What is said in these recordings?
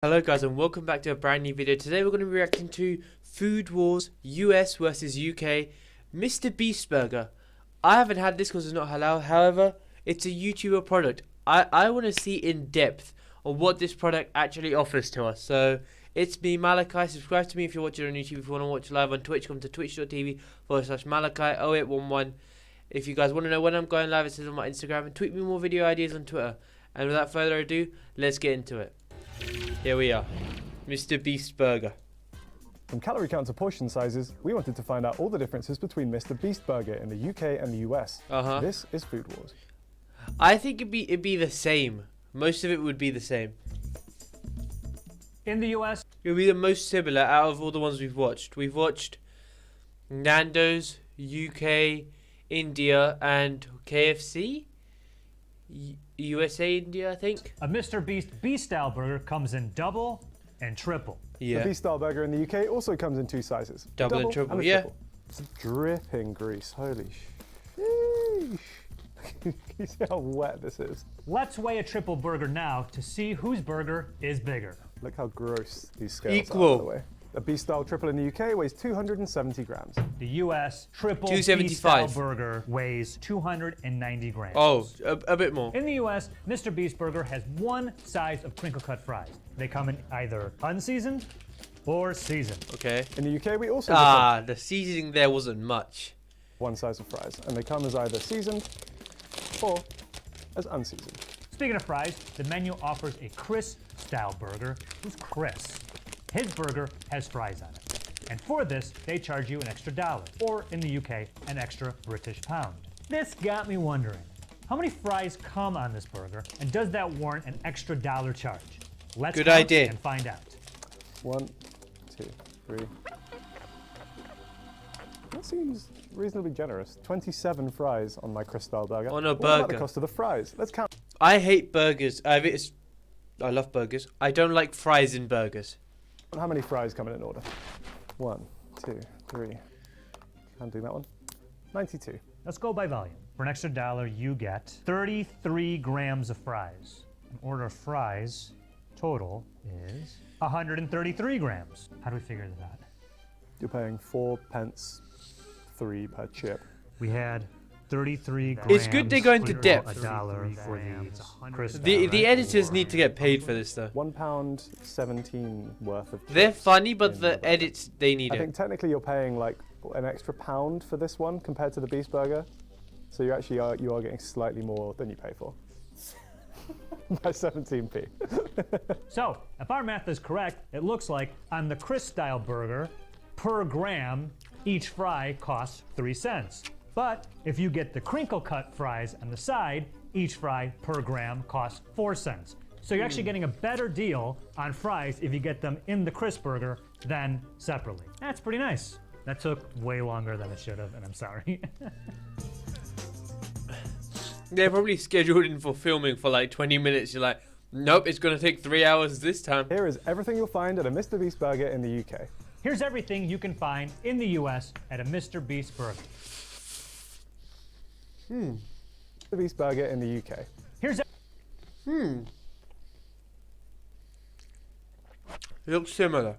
Hello guys and welcome back to a brand new video. Today we're going to be reacting to Food Wars US versus UK Mr. Beast Burger. I haven't had this because it's not halal, however it's a YouTuber product. I want to see in depth on what this product actually offers to us. So it's me, Malachi. Subscribe to me if you're watching on YouTube. If you want to watch live on Twitch, come to twitch.tv/Malachi0811. If you guys want to know when I'm going live, it says on my Instagram, and tweet me more video ideas on Twitter. And without further ado, let's get into it. Here we are, Mr. Beast Burger. From calorie count to portion sizes, we wanted to find out all the differences between Mr. Beast Burger in the UK and the US. This is Food Wars. I think it'd be the same. Most of it would be the same. In the US, it would be the most similar out of all the ones we've watched. We've watched Nando's, UK, India, and KFC. USA, India, I think. a Mr. Beast Beast-style burger comes in double and triple. Yeah. The Beast Style Burger in the UK also comes in two sizes. Double and triple, a yeah. triple. It's dripping grease, holy sheesh. Can you see how wet this is? Let's weigh a triple burger now to see whose burger is bigger. Look how gross these scales Equal. are, by the way. A Beast Style Triple in the UK weighs 270 grams. The US triple 275. Beast-style burger weighs 290 grams. Oh, a bit more. In the US, Mr. Beast Burger has one size of crinkle cut fries. They come in either unseasoned or seasoned. Okay. In the UK, we also have The seasoning there wasn't much. one size of fries, and they come as either seasoned or as unseasoned. Speaking of fries, the menu offers a Chris style burger. Who's Chris? His burger has fries on it. And for this, they charge you an extra $1, or in the UK, an extra British pound. This got me wondering, how many fries come on this burger, and does that warrant an extra $1 charge? Let's Good count idea. and find out. 1, 2, 3. That seems reasonably generous. 27 fries on my Chris Style Burger. On a What about the burger. cost of the fries? Let's count. I hate burgers. I love burgers. I don't like fries in burgers. How many fries come in an order? 1, 2, 3. Can't do that one. 92. Let's go by volume. For an extra $1, you get 33 grams of fries. An order of fries total is 133 grams. How do we figure that out? You're paying 4 pence 3 per chip. We had 33 grams. It's good they go into for depth. $1 for the Chris The style, right? editors need to get paid for this though. £1.17 worth of chips. They're funny, but in the burger. edits they need I it. think technically you're paying like an extra £1 for this one compared to the Beast Burger. So you actually are getting slightly more than you pay for. By 17p. So, if our math is correct, it looks like on the Chris style burger, per gram, each fry costs 3 cents. But if you get the crinkle cut fries on the side, each fry per gram costs 4 cents. So you're actually getting a better deal on fries if you get them in the Chris burger than separately. That's pretty nice. That took way longer than it should have, and I'm sorry. They're probably scheduled in for filming for like 20 minutes. You're like, nope, it's gonna take 3 hours this time. Here is everything you'll find at a Mr. Beast Burger in the UK. Here's everything you can find in the US at a Mr. Beast burger. Mr. Beast Burger in the UK. Here's It looks similar.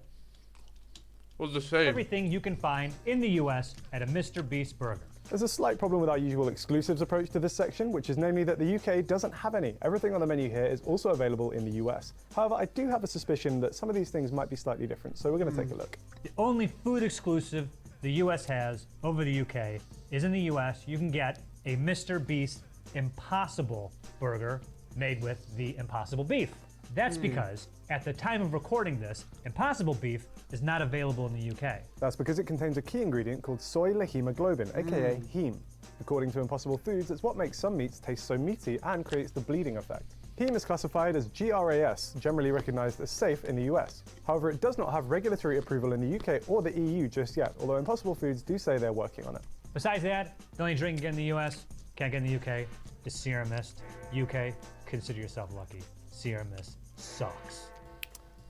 Or the same. everything you can find in the US at a Mr. Beast burger. There's a slight problem with our usual exclusives approach to this section, which is namely that the UK doesn't have any. Everything on the menu here is also available in the US. However, I do have a suspicion that some of these things might be slightly different, so we're going to take a look. The only food exclusive the US has over the UK is in the US. You can get a Mr. Beast Impossible burger made with the Impossible beef. That's because at the time of recording this, Impossible beef is not available in the UK. That's because it contains a key ingredient called soy lehemoglobin, aka heme. According to Impossible Foods, it's what makes some meats taste so meaty and creates the bleeding effect. Heme is classified as GRAS, generally recognized as safe in the US. However, it does not have regulatory approval in the UK or the EU just yet, although Impossible Foods do say they're working on it. Besides that, the only drink you get in the US, can't get in the UK, is Sierra Mist. UK, consider yourself lucky. Sierra Mist sucks.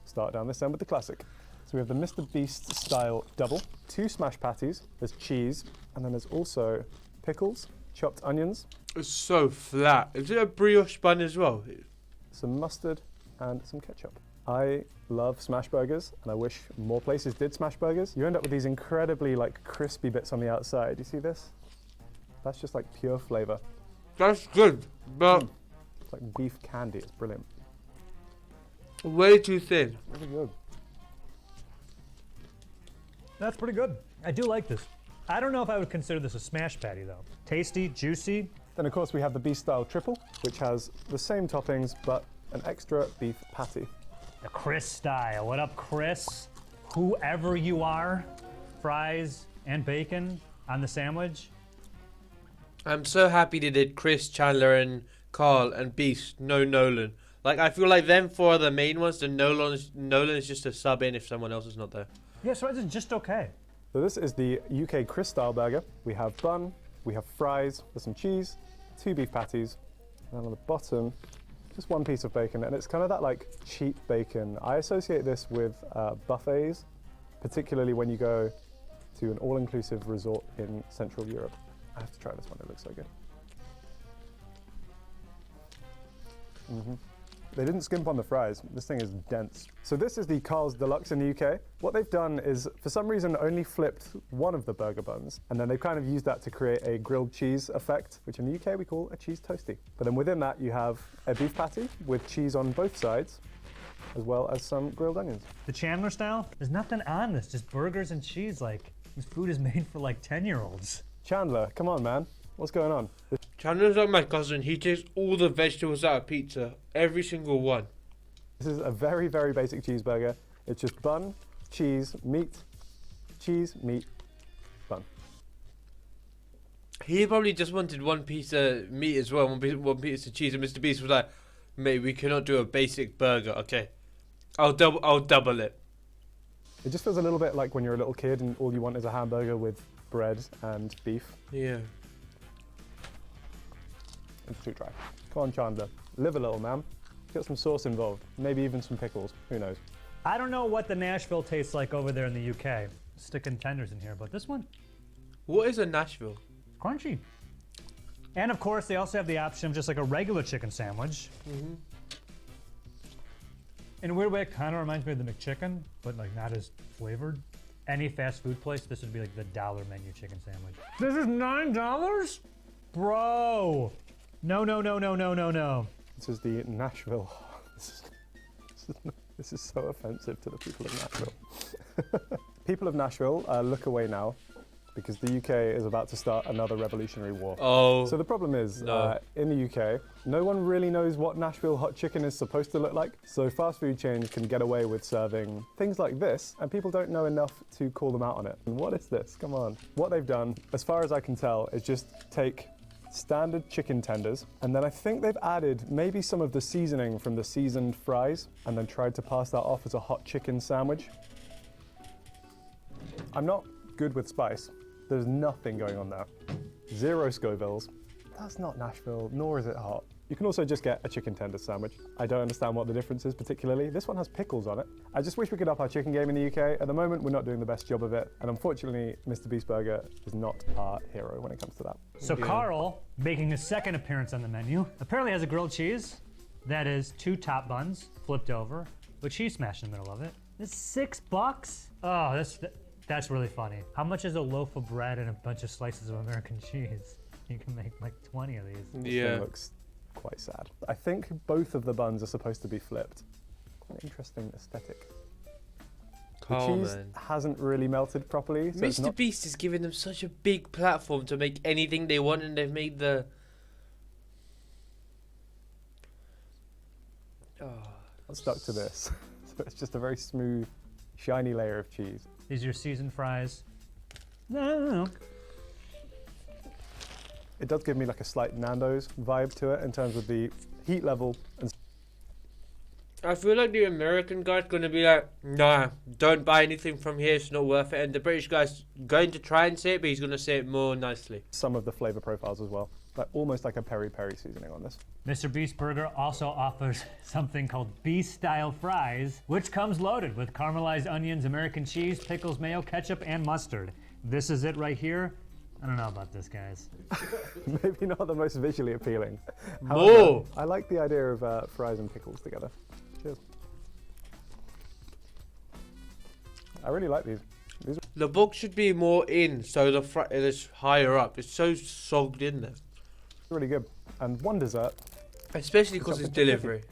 Start down this end with the classic. So we have the Mr. Beast style double, 2 smash patties, there's cheese, and then there's also pickles, chopped onions, It's so flat. Is it a brioche bun as well? some mustard, and some ketchup. I love smash burgers, and I wish more places did smash burgers. You end up with these incredibly like crispy bits on the outside. You see this? That's just like pure flavor. That's good, but It's like beef candy. It's brilliant. way too thin. Really good. That's pretty good. I do like this. I don't know if I would consider this a smash patty though. Tasty, juicy. Then of course we have the beef style triple, which has the same toppings but an extra beef patty. The Chris style. What up, Chris? Whoever you are, fries and bacon on the sandwich. I'm so happy they did Chris, Chandler, and Carl and Beast. No Nolan. Like I feel like them four are the main ones. The Nolan is just a sub in if someone else is not there. Yeah, so it's just okay. So this is the UK Chris style burger. We have bun, we have fries with some cheese, 2 beef patties, and then on the bottom, just 1 piece of bacon. And it's kind of that like cheap bacon. I associate this with buffets, particularly when you go to an all-inclusive resort in Central Europe. I have to try this one, it looks so good. They didn't skimp on the fries. This thing is dense. So this is the Carl's Deluxe in the UK. What they've done is, for some reason, only flipped one of the burger buns, and then they've kind of used that to create a grilled cheese effect, which in the UK we call a cheese toasty. But then within that, you have a beef patty with cheese on both sides, as well as some grilled onions. The Chandler style, there's nothing on this, just burgers and cheese. Like, this food is made for like 10-year-olds. Chandler, come on, man. What's going on? Chandler's like my cousin. He takes all the vegetables out of pizza, every single one. This is a very, very basic cheeseburger. It's just bun, cheese, meat, bun. He probably just wanted 1 piece of meat as well, one piece of cheese, and Mr. Beast was like, "Mate, we cannot do a basic burger. Okay, I'll double it." It just feels a little bit like when you're a little kid and all you want is a hamburger with bread and beef. Yeah. It's too dry. Come on, Chandler. Live a little, man. Get some sauce involved. Maybe even some pickles. Who knows? I don't know what the Nashville tastes like over there in the UK. Sticking tenders in here, but this one, What is a Nashville? crunchy. And of course, they also have the option of just like a regular chicken sandwich. In a weird way, it kind of reminds me of the McChicken, but like not as flavored. Any fast food place, this would be like the $1 menu chicken sandwich. This is $9? Bro. No. This is the Nashville. This is so offensive to the people of Nashville. People of Nashville, look away now, because the UK is about to start another revolutionary war. Oh. So the problem is, No. in the UK, no one really knows what Nashville hot chicken is supposed to look like. So fast food chains can get away with serving things like this, and people don't know enough to call them out on it. And what is this? Come on. What they've done, as far as I can tell, is just take standard chicken tenders, and then I think they've added maybe some of the seasoning from the seasoned fries, and then tried to pass that off as a hot chicken sandwich. I'm not good with spice. There's nothing going on there. 0 Scovilles. That's not Nashville, nor is it hot. You can also just get a chicken tender sandwich. I don't understand what the difference is particularly. This one has pickles on it. I just wish we could up our chicken game in the UK. At the moment, we're not doing the best job of it. And unfortunately, Mr. Beast Burger is not our hero when it comes to that. So Carl, making his second appearance on the menu, apparently has a grilled cheese that is 2 top buns flipped over with cheese smashed in the middle of it. It's $6? Oh, that's really funny. How much is a loaf of bread and a bunch of slices of American cheese? You can make like 20 of these. This Yeah. thing looks quite sad. I think both of the buns are supposed to be flipped. Quite an interesting aesthetic. The Calm, cheese man. hasn't really melted properly. So it's Mr. not, Beast is giving them such a big platform to make anything they want, and they've made the. Oh, not stuck to this. So it's just a very smooth, shiny layer of cheese. These are your seasoned fries. No. It does give me like a slight Nando's vibe to it in terms of the heat level. And I feel like the American guy's gonna be like, "Nah, don't buy anything from here. It's not worth it." And the British guy's going to try and say it, but he's gonna say it more nicely. some of the flavor profiles as well. Like almost like a peri-peri seasoning on this. Mr. Beast Burger also offers something called Beast Style Fries, which comes loaded with caramelized onions, American cheese, pickles, mayo, ketchup, and mustard. This is it right here. I don't know about this, guys. Maybe not the most visually appealing. More. I like the idea of fries and pickles together. Cheers. I really like these. These are The box should be more in, so the front is higher up. It's so sogged in there. really good. And one dessert. Especially because it's Chocolate chip delivery.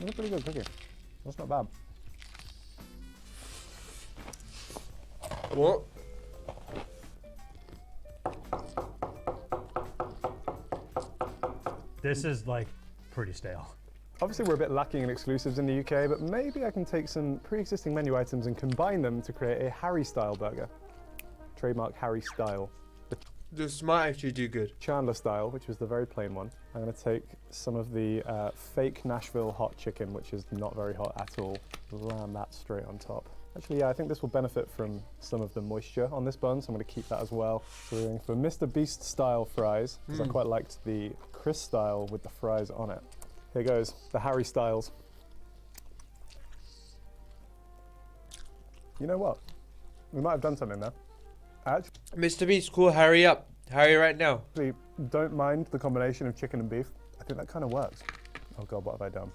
It's a pretty good cookie. That's not bad. What? This is like pretty stale. Obviously, we're a bit lacking in exclusives in the UK, but maybe I can take some pre-existing menu items and combine them to create a Harry-style burger. Trademark Harry style. This might actually do good. Chandler style, which was the very plain one. I'm going to take some of the fake Nashville hot chicken, which is not very hot at all. Ram that straight on top. Actually, yeah, I think this will benefit from some of the moisture on this bun, so I'm going to keep that as well. So we're going for Mr. Beast style fries, because I quite liked the Chris style with the fries on it. Here goes, the Harry styles. You know what? We might have done something there. I Mr. Beast, call Harry up. Harry right now. actually don't mind the combination of chicken and beef. I think that kind of works. Oh God, what have I done?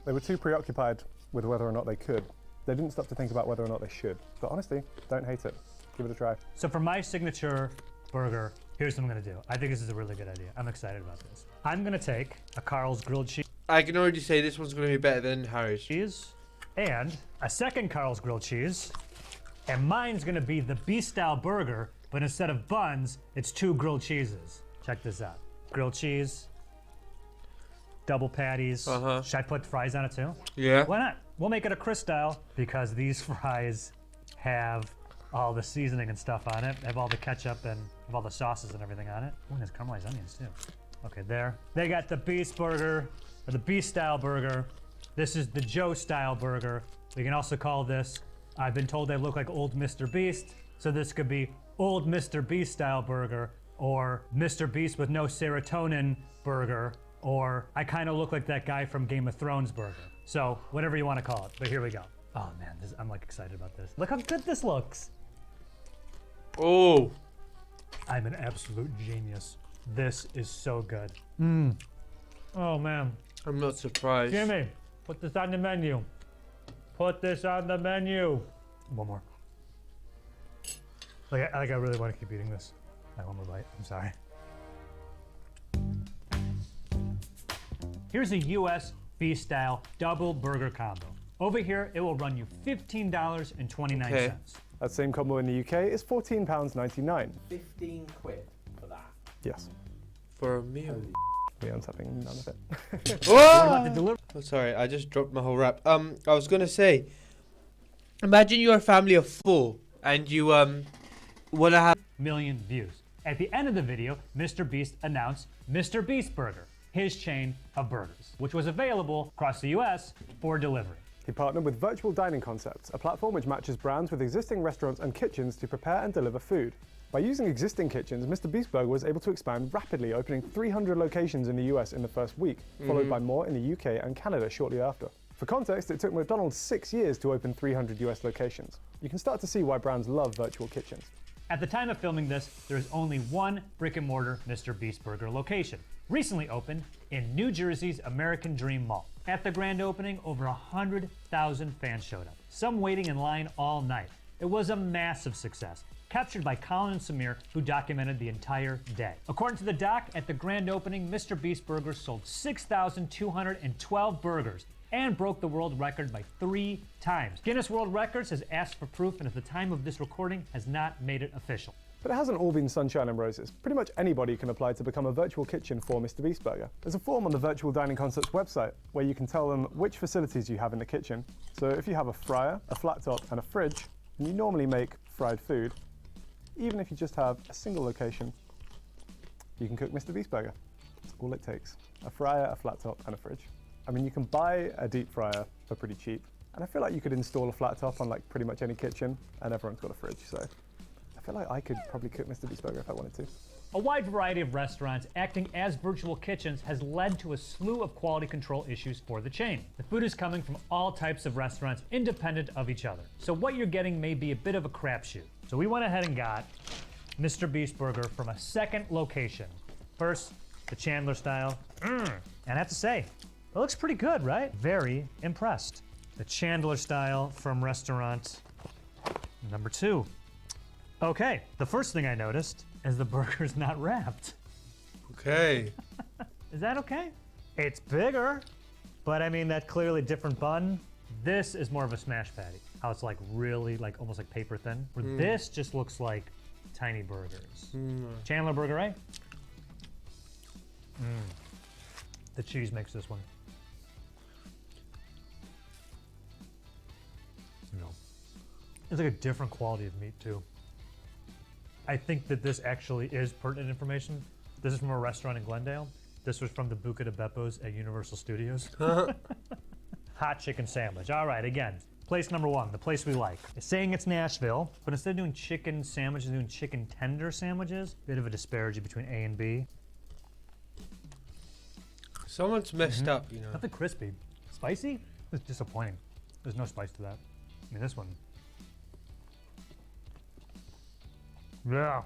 They were too preoccupied with whether or not they could. They didn't stop to think about whether or not they should. But honestly, don't hate it. Give it a try. So for my signature burger, here's what I'm gonna do. I think this is a really good idea. I'm excited about this. I'm gonna take a Carl's grilled I can already say this one's going to be better than Harry's. cheese and a second Carl's grilled cheese. And mine's gonna be the Beast-style burger, but instead of buns, it's 2 grilled cheeses. Check this out. Grilled cheese, double patties. Uh-huh. Should I put fries on it too? Yeah. Why not? We'll make it a Chris style because these fries have all the seasoning and stuff on it. Have all the ketchup and have all the sauces and everything on it. Oh, and there's caramelized onions too. Okay, there. They got the Beast burger, or the Beast style burger. This is the Joe style burger. We can also call this, I've been told they look like old Mr. Beast, so this could be old Mr. Beast style burger, or Mr. Beast with no serotonin burger, or I kind of look like that guy from Game of Thrones burger. So whatever you want to call it, but here we go. Oh man, I'm like excited about this. Look how good this looks. Oh. I'm an absolute genius. This is so good. Oh man. I'm not surprised. Jimmy, put this on the menu. Put this on the menu. One more. Like I really want to keep eating this. I want more bite. I'm sorry. Here's a US Beast style double burger combo. Over here, it will run you $15.29. Okay. That same combo in the UK is £14.99. 15 quid for that. Yes. For a meal. We aren't having none of it. What about the delivery? Oh, sorry, I just dropped my whole wrap. I was gonna say, imagine you're a family of 4 and you wanna have Million views. At the end of the video, Mr. Beast announced Mr. Beast Burger, his chain of burgers, which was available across the US for delivery. He partnered with Virtual Dining Concepts, a platform which matches brands with existing restaurants and kitchens to prepare and deliver food. By using existing kitchens, Mr. Beast Burger was able to expand rapidly, opening 300 locations in the US in the first week, followed by more in the UK and Canada shortly after. For context, it took McDonald's 6 years to open 300 US locations. You can start to see why brands love virtual kitchens. At the time of filming this, there is only one brick and mortar Mr. Beast Burger location, recently opened in New Jersey's American Dream Mall. At the grand opening, over 100,000 fans showed up, some waiting in line all night. It was a massive success, captured by Colin and Samir, who documented the entire day. According to the doc, at the grand opening, Mr. Beast Burger sold 6,212 burgers and broke the world record by 3 times. Guinness World Records has asked for proof and at the time of this recording has not made it official. But it hasn't all been sunshine and roses. Pretty much anybody can apply to become a virtual kitchen for Mr. Beast Burger. There's a form on the Virtual Dining Concepts website where you can tell them which facilities you have in the kitchen. So if you have a fryer, a flat top and a fridge, and you normally make fried food, even if you just have a single location, you can cook Mr. Beast Burger. That's all it takes. A fryer, a flat top and a fridge. I mean, you can buy a deep fryer for pretty cheap, and I feel like you could install a flat top on like pretty much any kitchen, and everyone's got a fridge, so I feel like I could probably cook Mr. Beast Burger if I wanted to. A wide variety of restaurants acting as virtual kitchens has led to a slew of quality control issues for the chain. The food is coming from all types of restaurants independent of each other. So what you're getting may be a bit of a crapshoot. So we went ahead and got Mr. Beast Burger from a second location. First, the Chandler style. And I have to say, it looks pretty good, right? Very impressed. the Chandler style from restaurant number 2. Okay, the first thing I noticed is the burger's not wrapped. Okay. Is that okay? It's bigger, but I mean, that's clearly different bun. This is more of a smash patty. How it's like really like almost like paper thin. Where this just looks like tiny burgers. Chandler burger, right? The cheese makes this one. No. It's like a different quality of meat too. I think that this actually is pertinent information. This is from a restaurant in Glendale. This was from the Buca de Beppo's at Universal Studios. Hot chicken sandwich. All right, again, place number 1, the place we like. It's saying it's Nashville, but instead of doing chicken sandwiches, doing chicken tender sandwiches. Bit of a disparity between A and B. Someone's messed up, you know. Nothing crispy. Spicy? It's disappointing. There's no spice to that. I mean, this one. Yeah.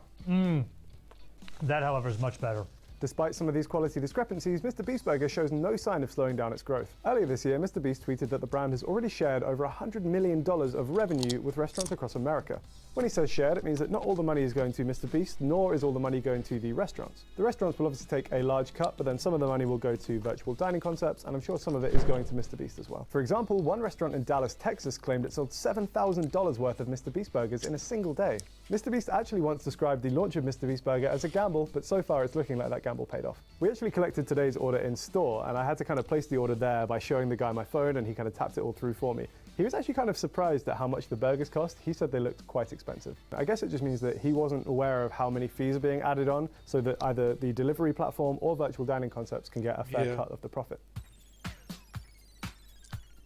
That, however, is much better. Despite some of these quality discrepancies, Mr. Beast Burger shows no sign of slowing down its growth. Earlier this year, Mr. Beast tweeted that the brand has already shared over $100 million of revenue with restaurants across America. When he says shared, it means that not all the money is going to Mr. Beast, nor is all the money going to the restaurants. The restaurants will obviously take a large cut, but then some of the money will go to virtual dining concepts, and I'm sure some of it is going to Mr. Beast as well. For example, one restaurant in Dallas, Texas claimed it sold $7,000 worth of Mr. Beast burgers in a single day. Mr. Beast actually once described the launch of Mr. Beast Burger as a gamble, but so far it's looking like that gamble paid off. We actually collected today's order in store, and I had to kind of place the order there by showing the guy my phone, and he kind of tapped it all through for me. He was actually kind of surprised at how much the burgers cost. He said they looked quite expensive. I guess it just means that he wasn't aware of how many fees are being added on, so that either the delivery platform or virtual dining concepts can get a fair cut of the profit.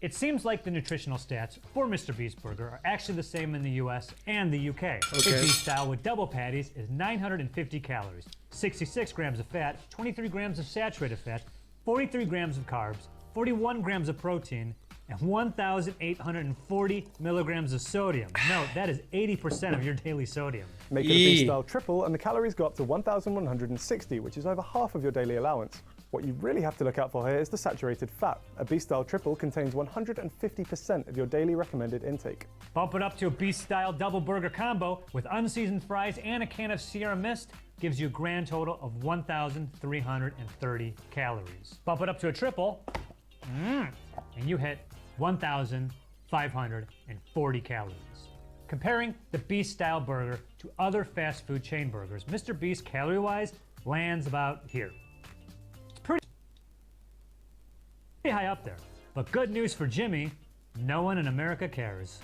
It seems like the nutritional stats for Mr. Beast Burger are actually the same in the US and the UK. The beast style with double patties is 950 calories, 66 grams of fat, 23 grams of saturated fat, 43 grams of carbs, 41 grams of protein, and 1,840 milligrams of sodium. Note, that is 80% of your daily sodium. Make it a Beast Style triple, and the calories go up to 1,160, which is over half of your daily allowance. What you really have to look out for here is the saturated fat. A Beast Style triple contains 150% of your daily recommended intake. Bump it up to a Beast Style double burger combo with unseasoned fries and a can of Sierra Mist gives you a grand total of 1,330 calories. Bump it up to a triple, and you hit 1,540 calories. Comparing the Beast Style burger to other fast food chain burgers, Mr. Beast calorie-wise lands about here. It's pretty high up there. But good news for Jimmy, no one in America cares.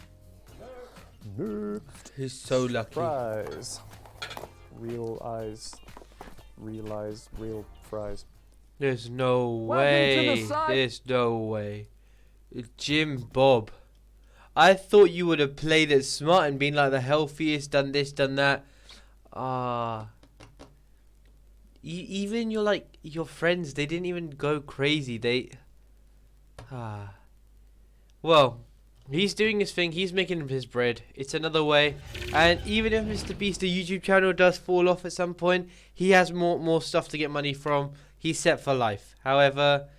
He's so lucky. Fries. Real eyes. Realize real fries. There's no way. There's no way. Jim Bob. I thought you would have played it smart and been like the healthiest, done this, done that. Even your friends, they didn't even go crazy. Well, he's doing his thing. He's making his bread. It's another way. And even if Mr. Beast, the YouTube channel, does fall off at some point, he has more stuff to get money from. He's set for life. However,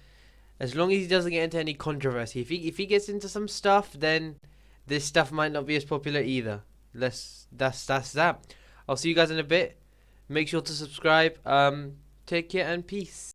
as long as he doesn't get into any controversy, if he gets into some stuff, then this stuff might not be as popular either. That's that. I'll see you guys in a bit. Make sure to subscribe. Take care and peace.